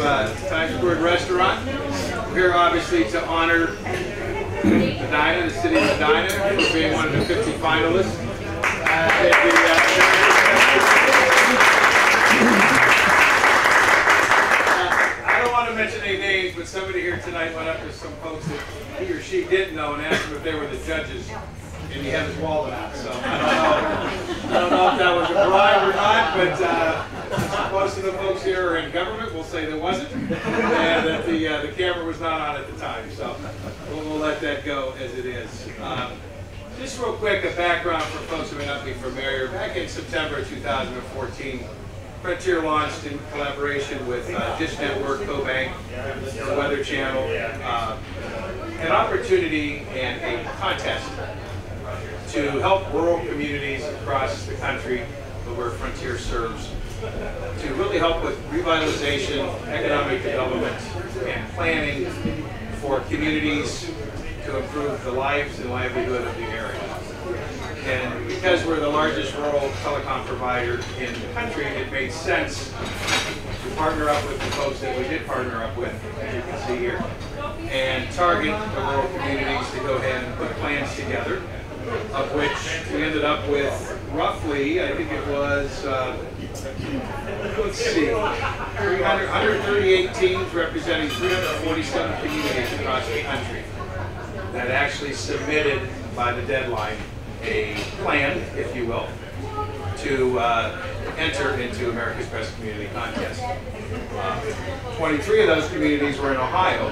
Times Square Restaurant. We're here obviously to honor Medina, the city of Medina, for being one of the 50 finalists. I don't want to mention any names, but somebody here tonight went up to some folks that he or she didn't know and asked them if they were the judges, and he had his wallet out. So I don't know if that was a bribe or not, but most of the folks here are in government. We'll say there wasn't, and that the camera was not on at the time. So we'll let that go as it is. Just real quick, a background for folks who may not be familiar. Back in September 2014, Frontier launched in collaboration with Dish Network, CoBank, the Weather Channel, an opportunity and a contest to help rural communities across the country where Frontier serves, to really help with revitalization, economic development, and planning for communities to improve the lives and livelihood of the area. And because we're the largest rural telecom provider in the country, it made sense to partner up with the folks that we did partner up with, as you can see here, and target the rural communities to go ahead and put plans together, of which we ended up with roughly, I think it was, let's see, 138 teams representing 347 communities across the country that actually submitted by the deadline a plan, if you will, to enter into America's Best Community Contest. 23 of those communities were in Ohio,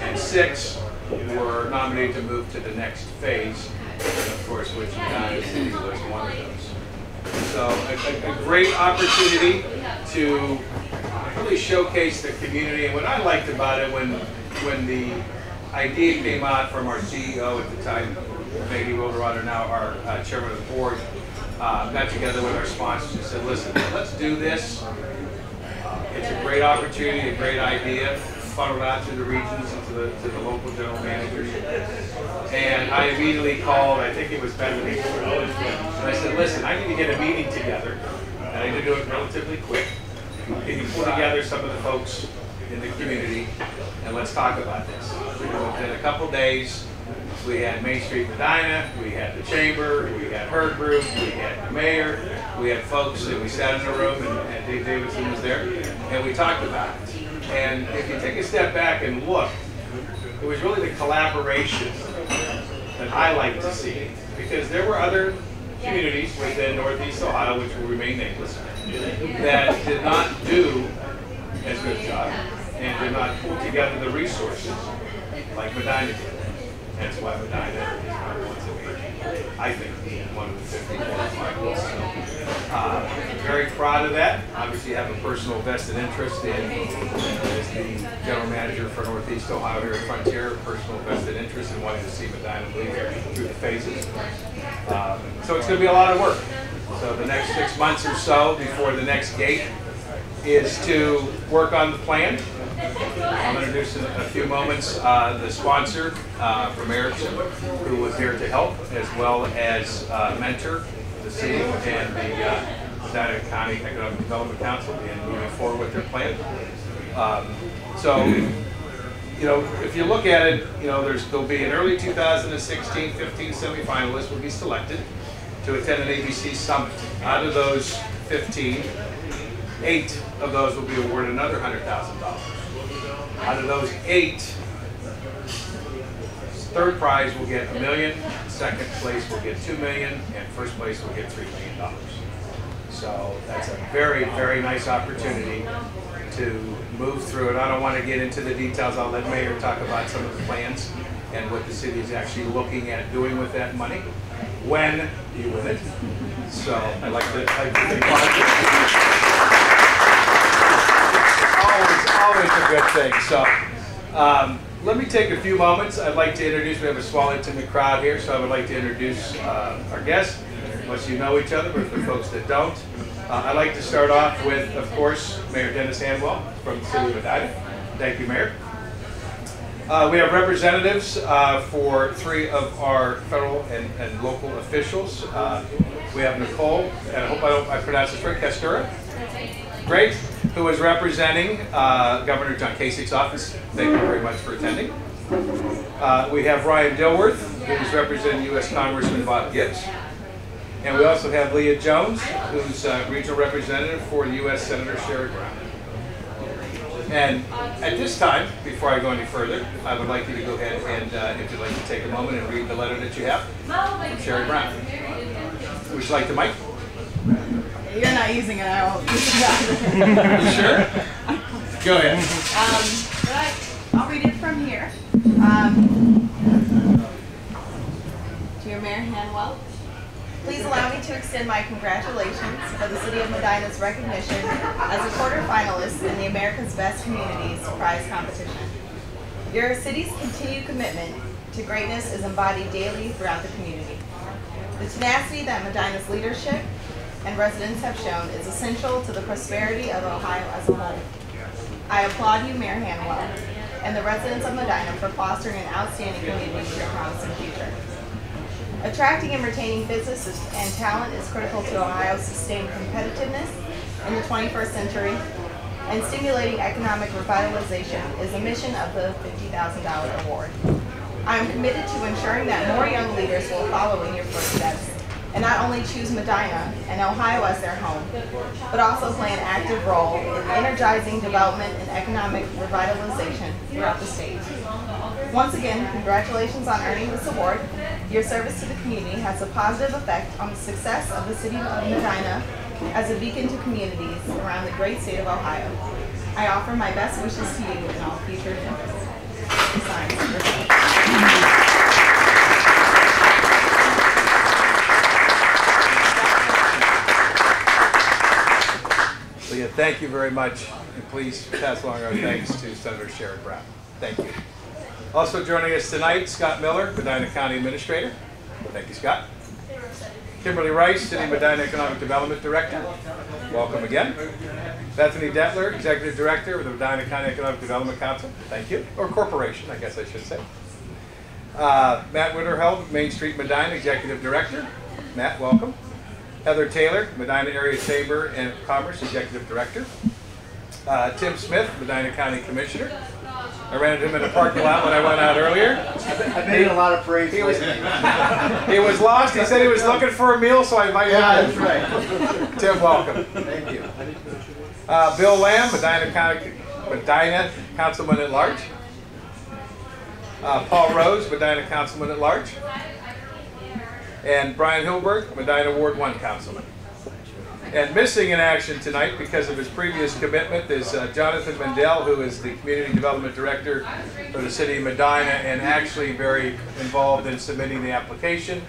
and 6 were nominated to move to the next phase, and of course, Wichita City was one of those. So a great opportunity to really showcase the community. And what I liked about it, when the idea came out from our CEO at the time, Maggie Wilderwater, now our chairman of the board, got together with our sponsors and said, listen, let's do this. It's a great opportunity, a great idea, funneled out to the regions and to the local general managers. And I immediately called, I think it was Bethany, and I said, listen, I need to get a meeting together, and I need to do it relatively quick. Can you pull together some of the folks in the community, and let's talk about this. Within a couple days, we had Main Street Medina, we had the Chamber, we had her group, we had the mayor, we had folks, and we sat in a room, and Dave Davidson was there, and we talked about it. And if you take a step back and look, it was really the collaboration that I like to see, because there were other communities within Northeast Ohio, which will remain nameless, that did not do as good a job and did not pull together the resources like Medina did. That's why Medina is one of the ones that I think one of the 50 qualified. So, very proud of that. Obviously, have a personal vested interest in, as the general manager for Northeast Ohio here at Frontier, personal vested interest in wanting to see Medina lead through the phases. So it's going to be a lot of work. So the next 6 months or so before the next gate is to work on the plan. I'll introduce in a few moments the sponsor from Erickson, who was here to help, as well as mentor the city and the Medina County Economic Development Council in moving forward with their plan. So, you know, if you look at it, you know, there'll be an early 2016 15 semifinalists will be selected to attend an ABC summit. Out of those 15, 8 of those will be awarded another $100,000. Out of those 8, third prize will get $1 million, second place will get $2 million, and first place will get $3 million. So that's a very, very nice opportunity to move through it. I don't want to get into the details. I'll let Mayor talk about some of the plans and what the city is actually looking at doing with that money when you win it. So I'd like to think always a good thing. So let me take a few moments. I'd like to introduce, we have a small intimate crowd here, so I would like to introduce our guests, unless you know each other, but for folks that don't. I'd like to start off with, of course, Mayor Dennis Hanwell from the City of Medina. Thank you, Mayor. We have representatives for 3 of our federal and local officials. We have Nicole, and I hope I pronounced this right, Castura. Great, who is representing Governor John Kasich's office. Thank you very much for attending. We have Ryan Dilworth, who is representing U.S. Congressman Bob Gibbs. And we also have Leah Jones, who's regional representative for the U.S. Senator Sherrod Brown. And at this time, before I go any further, I would like you to go ahead and, if you'd like to take a moment and read the letter that you have from Sherrod Brown. Would you like the mic? You're not using it, I won't use it. You sure? Go ahead. I'll read it from here. Dear Mayor Hanwell, please allow me to extend my congratulations for the City of Medina's recognition as a quarterfinalist in the America's Best Communities prize competition. Your city's continued commitment to greatness is embodied daily throughout the community. The tenacity that Medina's leadership and residents have shown is essential to the prosperity of Ohio as a whole. I applaud you, Mayor Hanwell, and the residents of Medina for fostering an outstanding community for your promising future. Attracting and retaining businesses and talent is critical to Ohio's sustained competitiveness in the 21st century, and stimulating economic revitalization is a mission of the $50,000 award. I am committed to ensuring that more young leaders will follow in your footsteps and not only choose Medina and Ohio as their home, but also play an active role in energizing development and economic revitalization throughout the state. Once again, congratulations on earning this award. Your service to the community has a positive effect on the success of the City of Medina as a beacon to communities around the great state of Ohio. I offer my best wishes to you in all future endeavors. Signed, Leah, thank you very much, and please pass along our thanks to Senator Sherrod Brown. Thank you. Also joining us tonight, Scott Miller, Medina County Administrator. Thank you, Scott. Kimberly Rice, City Medina Economic Development Director. Welcome again. Bethany Detler, Executive Director of the Medina County Economic Development Council. Thank you. Or Corporation, I guess I should say. Matt Winterheld, Main Street Medina Executive Director. Matt, welcome. Heather Taylor, Medina Area Chamber and Commerce Executive Director. Tim Smith, Medina County Commissioner. I ran into him in the parking lot when I went out earlier. I've made a lot of praise. He was lost. He said he was looking for a meal, so I invited him. Yeah, that's right. Tim, welcome. Thank you. Bill Lamb, Medina Councilman at Large. Paul Rose, Medina Councilman at Large. And Brian Hilberg, Medina Ward 1 Councilman. And missing in action tonight because of his previous commitment is Jonathan Mendel, who is the Community Development Director for the City of Medina and actually very involved in submitting the application,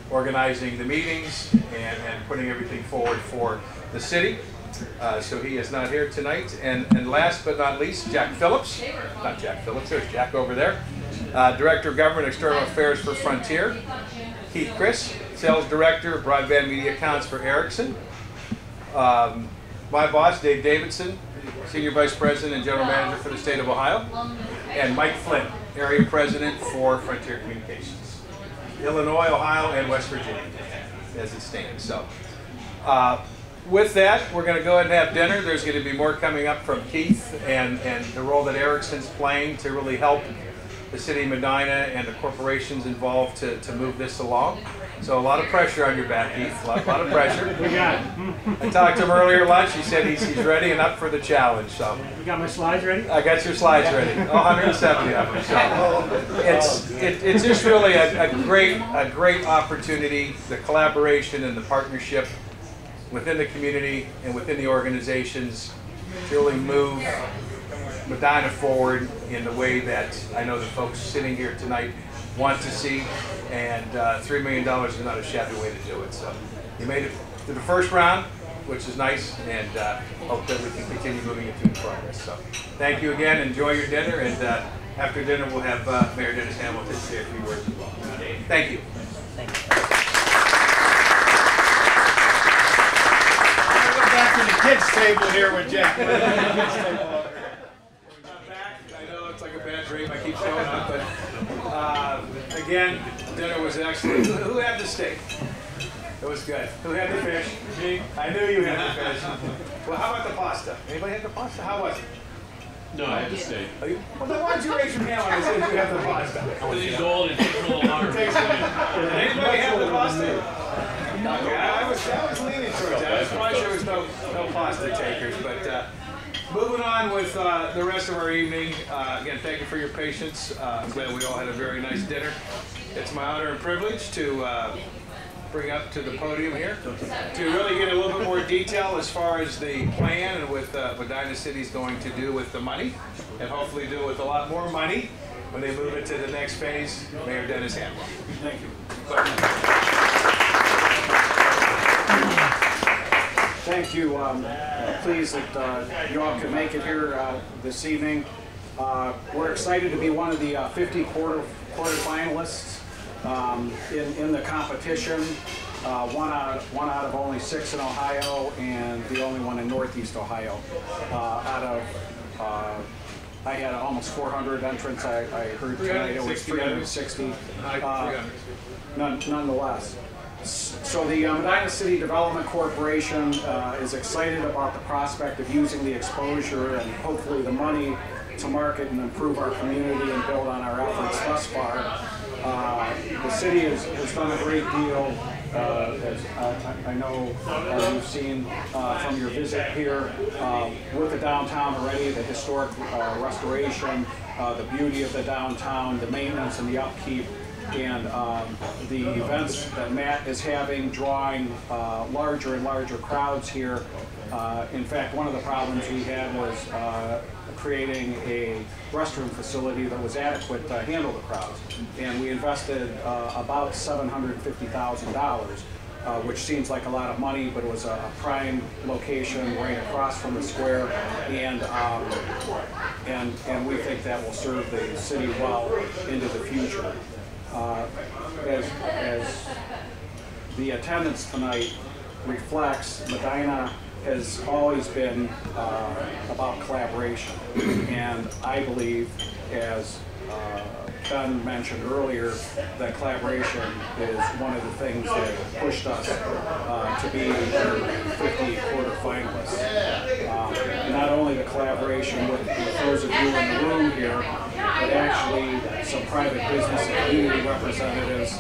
organizing the meetings, and putting everything forward for the city. So he is not here tonight. And last but not least, Jack Phillips. Not Jack Phillips, there's Jack over there. Director of Government External Affairs for Frontier. Keith Chris, Sales Director of Broadband Media Accounts for Ericsson. My boss, Dave Davidson, Senior Vice President and General Manager for the state of Ohio. And Mike Flynn, Area President for Frontier Communications. Illinois, Ohio, and West Virginia, as it stands. So, with that, we're going to go ahead and have dinner. There's going to be more coming up from Keith and the role that Ericsson's playing to really help the City of Medina and the corporations involved to move this along. So a lot of pressure on your back, Keith. A lot of pressure. We got it. I talked to him earlier at lunch. He said he's ready and up for the challenge. So You got my slides ready? I got your slides ready. 170 of them. So it's just really a great opportunity. The collaboration and the partnership within the community and within the organizations to really move Medina forward in the way that I know the folks sitting here tonight want to see, and $3 million is not a shabby way to do it. So you made it to the first round, which is nice, and hope that we can continue moving it through the progress. So thank you again. Enjoy your dinner, and after dinner we'll have Mayor Dennis Hamilton say a few words as well. Thank you. Thank you. I'll go back to the kids' table here with Jack. I know it's like a bad dream. I keep showing up, but again, dinner was excellent. Who had the steak? It was good. Who had the fish? Me. I knew you had the fish. Well, how about the pasta? Anybody had the pasta? How was it? No, I had to stay. Well, then why don't you raise your hand when I said you have the pasta? Because he's old and takes a little longer. Anybody have the pasta? Okay, I was leaning towards that. I was surprised there was no pasta takers, but moving on with the rest of our evening. Again, thank you for your patience. I'm glad we all had a very nice dinner. It's my honor and privilege to bring up to the podium here to really get a little bit more detail as far as the plan and what Medina City's going to do with the money, and hopefully do with a lot more money when they move it to the next phase. Mayor Dennis Hamlin. Thank you. Thank you. Pleased that you all could make it here this evening. We're excited to be one of the 50 quarterfinalists in the competition. One out of only 6 in Ohio, and the only one in Northeast Ohio. I had almost 400 entrants. I heard tonight it was 360. Nonetheless. So the Medina City Development Corporation is excited about the prospect of using the exposure and hopefully the money to market and improve our community and build on our efforts thus far. The city has done a great deal, as I know you've seen from your visit here, with the downtown already, the historic restoration, the beauty of the downtown, the maintenance and the upkeep, and the events that Matt is having, drawing larger and larger crowds here. In fact, one of the problems we had was creating a restroom facility that was adequate to handle the crowds. And we invested about $750,000, which seems like a lot of money, but it was a prime location right across from the square, and we think that will serve the city well into the future. As the attendance tonight reflects, Medina has always been about collaboration, and I believe, as Ben mentioned earlier, that collaboration is one of the things that pushed us to be 50 quarterfinalists. Not only the collaboration with those of you in the room here, but actually some private business and community representatives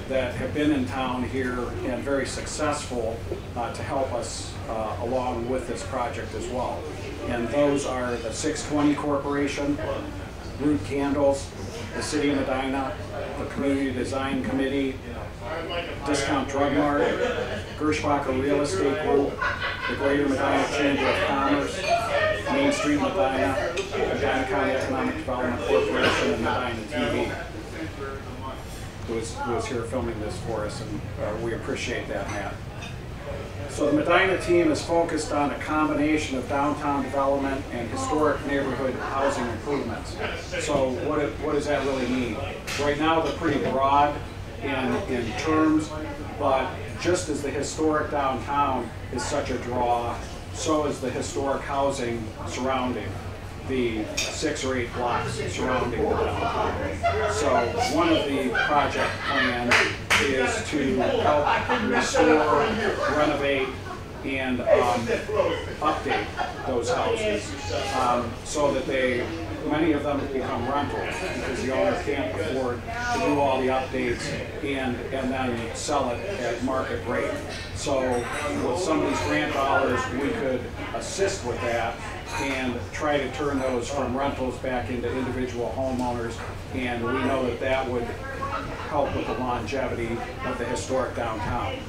that have been in town here and very successful to help us along with this project as well. And those are the 620 Corporation, Root Candles, the City of Medina, the Community Design Committee, Discount Drug Mart, Gershbacher Real Estate Group, the Greater Medina Chamber of Commerce, Main Street Medina, Medina County Economic Development Corporation, and Medina TV. Who was here filming this for us, and we appreciate that, Matt. So the Medina team is focused on a combination of downtown development and historic neighborhood housing improvements. So what does that really mean? Right now they're pretty broad in terms, but just as the historic downtown is such a draw, so is the historic housing surrounding the 6 or 8 blocks surrounding the downtown. So one of the project plans is to help restore, renovate, and update those houses so that many of them become rentals because the owner can't afford to do all the updates and then sell it at market rate. So with some of these grant dollars, we could assist with that and try to turn those from rentals back into individual homeowners, and we know that that would help with the longevity of the historic downtown.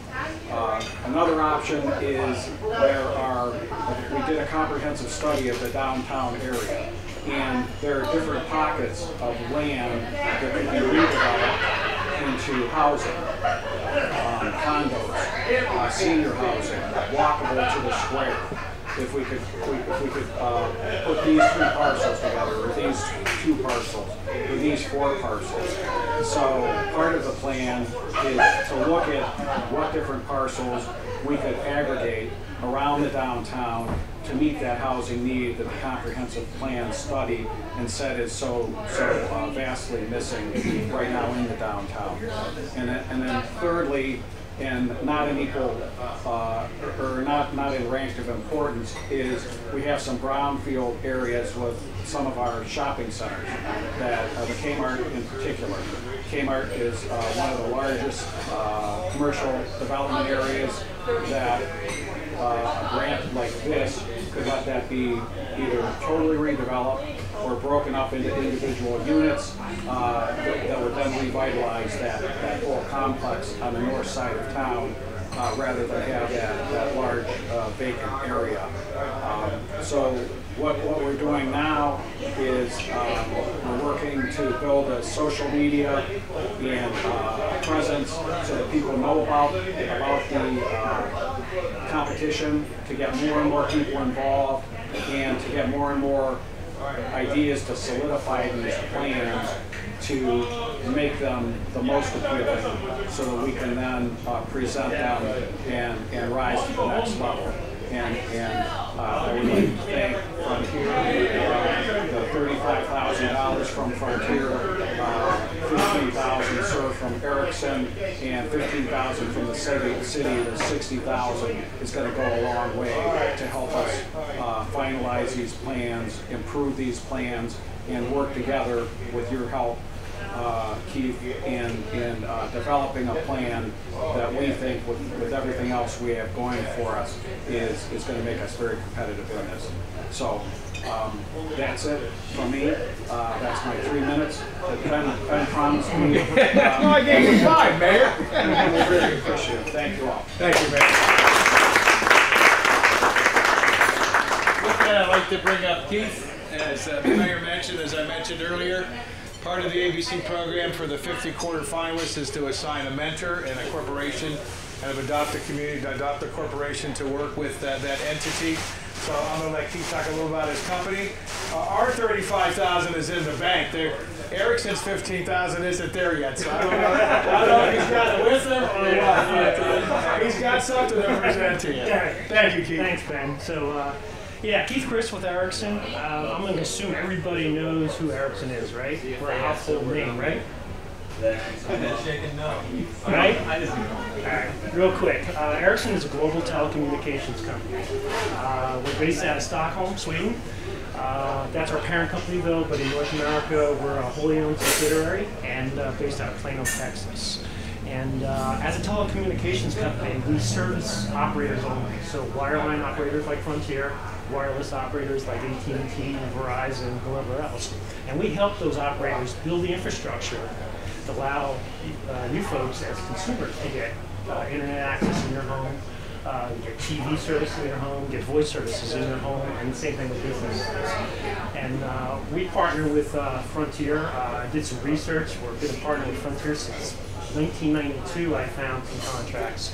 Another option is we did a comprehensive study of the downtown area, and there are different pockets of land that can be redeveloped into housing, condos, senior housing, walkable to the square. If we could put these 3 parcels together, or these 2 parcels, or these 4 parcels. So part of the plan is to look at what different parcels we could aggregate around the downtown to meet that housing need that the comprehensive plan study and said is so vastly missing right now in the downtown. And then thirdly, and not in equal, or not in rank of importance, is we have some brownfield areas with some of our shopping centers, that the Kmart in particular. Kmart is one of the largest commercial development areas that a grant like this could let that be either totally redeveloped or broken up into individual units that would then revitalize that whole complex on the north side of town, rather than have that large vacant area. So what we're doing now is we're working to build a social media and presence so that people know about the competition, to get more and more people involved, and to get more and more ideas to solidify these plans to make them the most appealing, so that we can then present them and rise to the next level. And I would like to thank Frontier, the $35,000 from Frontier, $15,000 served from Erickson, and $15,000 from the city. The $60,000 is going to go a long way to help us finalize these plans, improve these plans, and work together with your help, Keith, in developing a plan that we think, with everything else we have going for us, is going to make us very competitive in this. So that's it from me. That's my 3 minutes. Ben promised me. No, I gave you 5, Mayor. We're really appreciative. Thank you all. Thank you, Mayor. With that, I'd like to bring up Keith. As the Mayor mentioned, as I mentioned earlier, part of the ABC program for the 50 quarterfinalists is to assign a mentor and a corporation, kind of adopt a community, to adopt a corporation to work with that entity. So I'm going to let Keith talk a little about his company. Our $35,000 is in the bank. Erickson's $15,000 isn't there yet, so I don't know if he's got it with him or what. He's got something to present to you. Thank you, Keith. Thanks, Ben. So, yeah, Keith Chris with Erickson. I'm going to assume everybody knows who Erickson is, right? We're a household name, right? Shaking no. Right? I just know. All right, real quick. Ericsson is a global telecommunications company. We're based out of Stockholm, Sweden. That's our parent company, though, but in North America, we're a wholly owned subsidiary and based out of Plano, Texas. And as a telecommunications company, we service operators only. So wireline operators like Frontier, wireless operators like AT&T, Verizon, whoever else. And we help those operators build the infrastructure to allow you folks as consumers to get internet access in your home, get TV services in your home, get voice services in your home, and the same thing with businesses. And we partner with Frontier. I did some research. We've been a partner with Frontier since 1992. I found some contracts.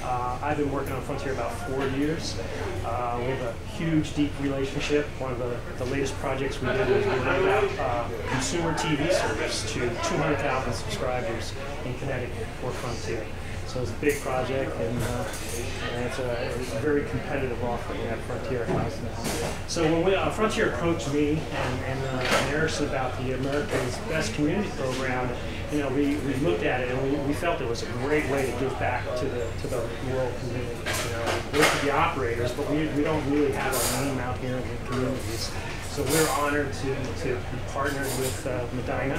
I've been working on Frontier about 4 years. We have a huge, deep relationship. One of the latest projects we did was we rolled out consumer TV service to 200,000 subscribers in Connecticut for Frontier. So it's a big project, and it's a very competitive offering that Frontier has now. So when Frontier approached me and Erickson about the America's Best Community Program, we looked at it and we felt it was a great way to give back to the rural community. We work with the operators, but we don't really have our name out here in the communities. So we're honored to be partnered with Medina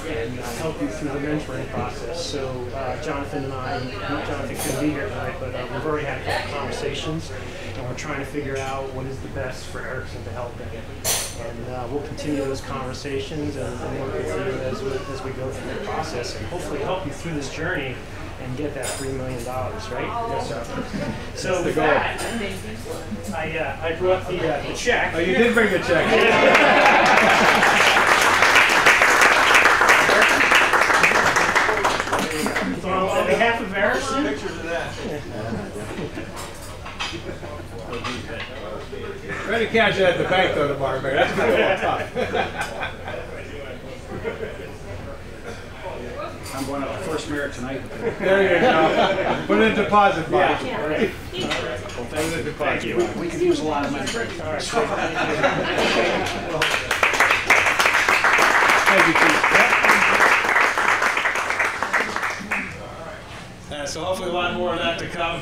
and help you through the mentoring process. So Jonathan and Jonathan couldn't be here tonight, but we've already had a couple conversations, and we're trying to figure out what is the best for Erickson to help them. And we'll continue those conversations and work with you as we go through the process, and hopefully help you through this journey and get that $3 million, right? Yes, sir. So with that, I brought the check. Oh, you did bring the check. So on behalf of Erickson, Pictures of that. Ready to cash it at the bank though tomorrow, Mayor. That's going to be a little tough. I'm going to the first mayor tonight. There you go. Put it in deposit box. Yeah. Right. thank you. We could use a lot of money. All right. So So hopefully a lot more of that to come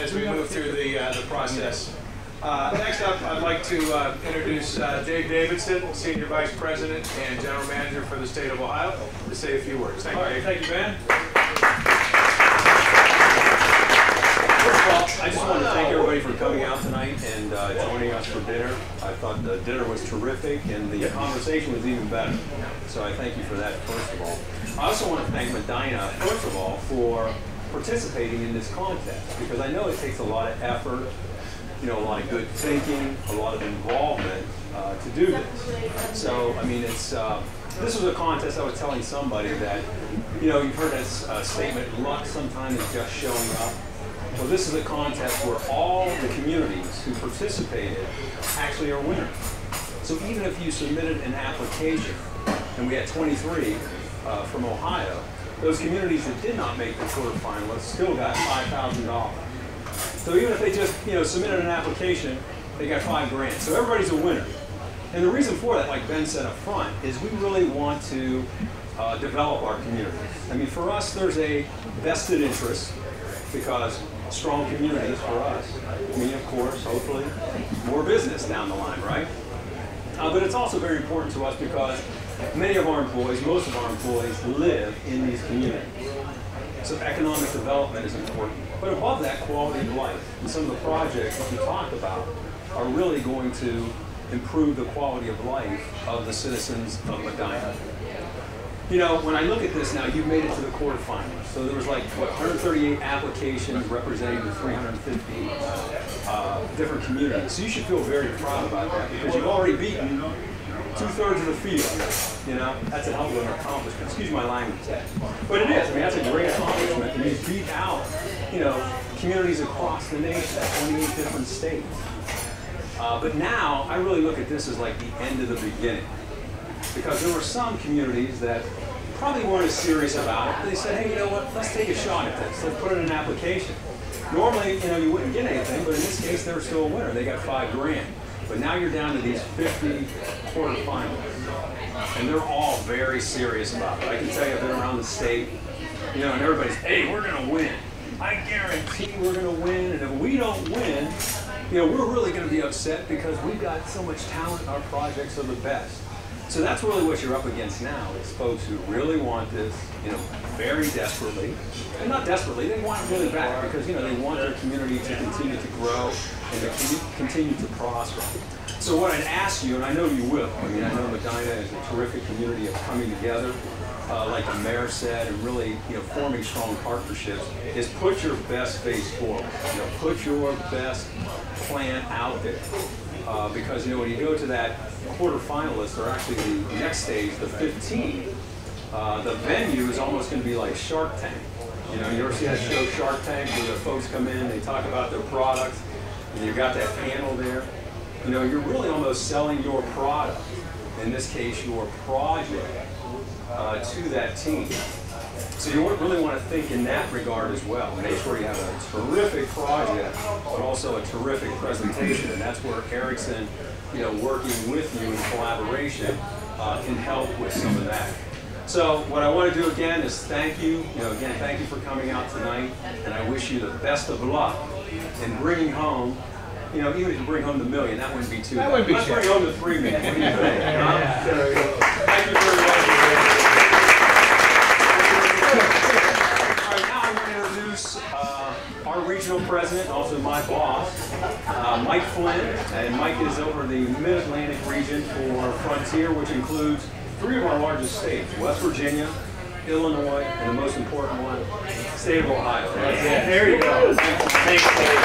as we move through the process. Next up, I'd like to introduce Dave Davidson, Senior Vice President and General Manager for the State of Ohio, to say a few words. Thank you, Dave. Thank you, Ben. First of all, I just want to thank everybody for coming out tonight and joining us for dinner. I thought the dinner was terrific and the conversation was even better. So I thank you for that, first of all. I also want to thank Medina, first of all, for participating in this contest, because I know it takes a lot of effort, you know, a lot of good thinking, a lot of involvement to do this. So, I mean, it's this was a contest. I was telling somebody that, you know, you've heard that statement, luck sometimes is just showing up. Well, this is a contest where all the communities who participated actually are winners. So even if you submitted an application, and we had 23 from Ohio, those communities that did not make the quarterfinalists still got $5,000. So even if they just, you know, submitted an application, they got $5 grand. So everybody's a winner. And the reason for that, like Ben said up front, is we really want to develop our communities. I mean, for us, there's a vested interest, because strong communities for us mean, of course, hopefully, more business down the line, right? But it's also very important to us because many of our employees, most of our employees, live in these communities. So economic development is important. But above that, quality of life. And some of the projects that we talked about are really going to improve the quality of life of the citizens of Medina. You know, when I look at this now, you've made it to the quarterfinals. So there was like, what, 138 applications representing the 350 different communities. So you should feel very proud about that, because you've already beaten 2/3 of the field. You know, that's a hell of an accomplishment. Excuse my language. But it is. I mean, that's a great accomplishment. And you beat out, you know, communities across the nation, 28 different states. But now, I really look at this as like the end of the beginning. Because there were some communities that probably weren't as serious about it. They said, hey, you know what, let's take a shot at this. Let's put in an application. Normally, you know, you wouldn't get anything, but in this case, they were still a winner. They got $5 grand. But now you're down to these 50 quarterfinalists. And they're all very serious about it. I can tell you, I've been around the state, you know, and everybody's, hey, we're going to win. I guarantee we're going to win. And if we don't win, you know, we're really going to be upset because we've got so much talent. Our projects are the best. So that's really what you're up against now, is folks who really want this, you know, very desperately. And not desperately, they want it really bad, because, you know, they want their community to continue to grow and to continue to prosper. So what I'd ask you, and I know you will, I mean, I know Medina is a terrific community of coming together, like the mayor said, and really, you know, forming strong partnerships, is put your best face forward. You know, put your best plan out there. Because, you know, when you go to that quarterfinalists, or actually the next stage, the 15, the venue is almost going to be like Shark Tank. You know, you ever see that show Shark Tank, where the folks come in, they talk about their products, and you've got that panel there. You know, you're really almost selling your product, in this case, your project, to that team. So you really want to think in that regard as well. Make sure you have a terrific project, but also a terrific presentation, and that's where Erickson, you know, working with you in collaboration, can help with some of that. So what I want to do again is thank you. You know, again, thank you for coming out tonight, and I wish you the best of luck in bringing home. You know, even if you bring home the $1 million, that wouldn't be too bad. Let's bring home the $3 million. What do you think? Thank you very much. Our regional president, also my boss, Mike Flynn, and Mike is over the Mid-Atlantic region for Frontier, which includes 3 of our largest states, West Virginia, Illinois, and the most important one, state of Ohio. There you go. Thanks, Dave.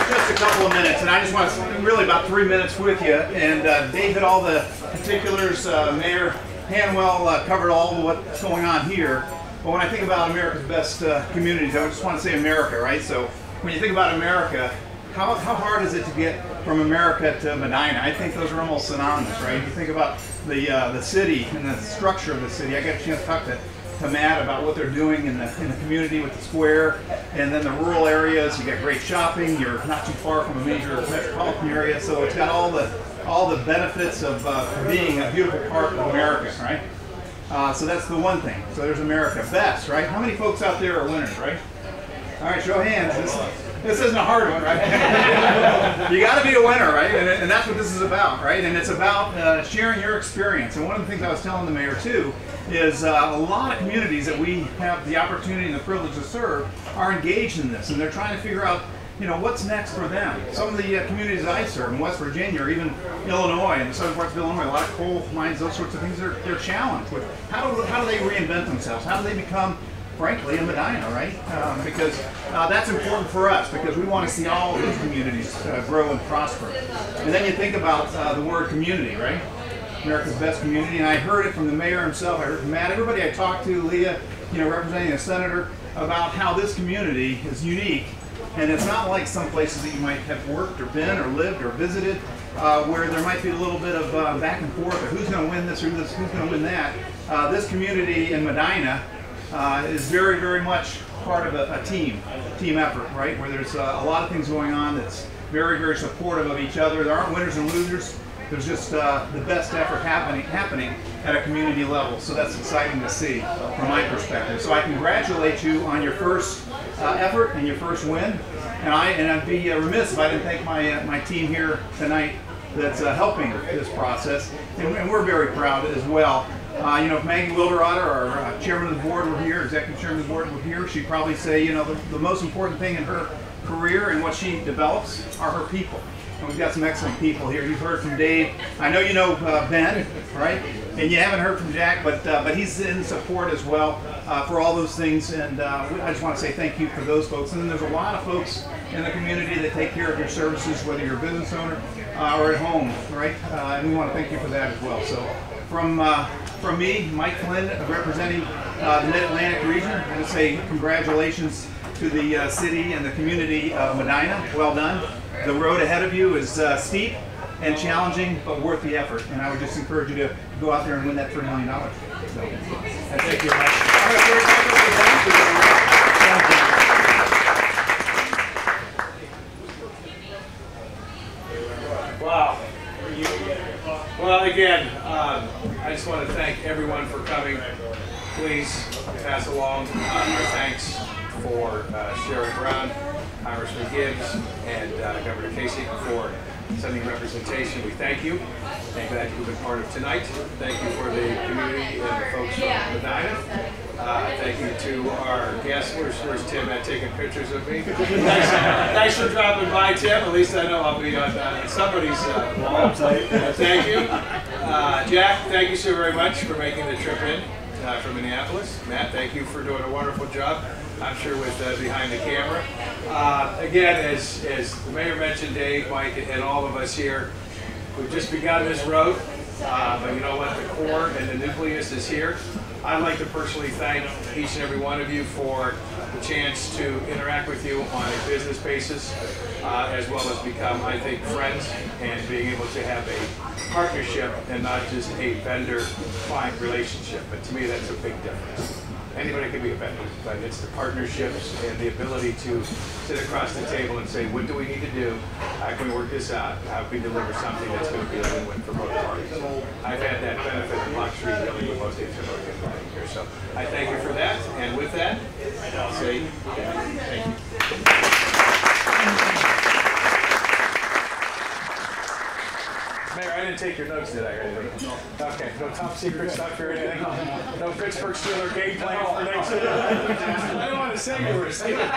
Just a couple of minutes, and I just want to, really about 3 minutes with you, and Dave hit all the particulars. Mayor Hanwell covered all of what's going on here. But when I think about America's best communities, I just want to say America, right? So when you think about America, how hard is it to get from America to Medina? I think those are almost synonymous, right? You think about the city and the structure of the city. I got a chance to talk to Matt about what they're doing in the community with the square, and then the rural areas. You got great shopping. You're not too far from a major metropolitan area, so it's got all the benefits of being a beautiful part of America, right? So that's the one thing. So there's America. Best, right? How many folks out there are winners, right? All right, show of hands. This isn't a hard one, right? You got to be a winner, right? And that's what this is about, right? And it's about sharing your experience. And one of the things I was telling the mayor too is a lot of communities that we have the opportunity and the privilege to serve are engaged in this, and they're trying to figure out, you know, what's next for them. Some of the communities that I serve in West Virginia, or even Illinois, and the southern parts of Illinois, a lot of coal mines, those sorts of things, they're challenged with how do they reinvent themselves? How do they become, frankly, a Medina, right? Because that's important for us, because we want to see all of those communities grow and prosper. And then you think about the word community, right? America's best community, and I heard it from the mayor himself, I heard from Matt, everybody I talked to, Leah, you know, representing a senator, about how this community is unique. And it's not like some places that you might have worked or been or lived or visited where there might be a little bit of back and forth of who's going to win this or who's going to win that. This community in Medina is very, very much part of a team effort, right? Where there's a lot of things going on that's very, very supportive of each other. There aren't winners and losers. There's just the best effort happening at a community level. So that's exciting to see from my perspective. So I congratulate you on your first effort and your first win. And I'd be remiss if I didn't thank my team here tonight that's helping this process. And we're very proud as well. You know, if Maggie Wilderotter, our chairman of the board, were here, executive chairman of the board, were here, she'd probably say, you know, the most important thing in her career and what she develops are her people. And we've got some excellent people here. You've heard from Dave. I know you know Ben, right? And you haven't heard from Jack, but he's in support as well for all those things. And I just want to say thank you for those folks. And then there's a lot of folks in the community that take care of your services, whether you're a business owner or at home, right? And we want to thank you for that as well. So from me, Mike Flynn, representing the Mid-Atlantic region, I just say congratulations to the city and the community of Medina. Well done. The road ahead of you is steep and challenging, but worth the effort. And I would just encourage you to go out there and win that $3 million. So, thank you, Mike. Wow. Well, again, I just want to thank everyone for coming. Please pass along our thanks for Sherry Brown, Congressman Gibbs, and Governor Casey for sending representation. We thank you. Thank you that you've been part of tonight. Thank you for the community and the folks from Medina. Thank you to our guests. Where's Tim at taking pictures of me? Thanks for dropping by, Tim. At least I know I'll be on somebody's wall. Thank you. Jack, thank you so very much for making the trip in from Minneapolis. Matt, thank you for doing a wonderful job, I'm sure, with behind the camera. Again, as the mayor mentioned, Dave, Mike, and all of us here, we've just begun this road, but you know what, the core and the nucleus is here. I'd like to personally thank each and every one of you for the chance to interact with you on a business basis, as well as become, I think, friends, and being able to have a partnership and not just a vendor-client relationship. But to me, that's a big difference. Anybody can be a vendor, but it's the partnerships and the ability to sit across the table and say, what do we need to do? How can we work this out? How can we deliver something that's going to be a win-win for both parties? I've had that benefit and luxury dealing with most HMOs here. So I thank you for that. And with that, I'll say thank you. Mayor, I didn't take your notes, did I? No. Okay, no top secret stuff or anything? No Pittsburgh Steelers game plan for next year? I didn't want to say you were a Steeler.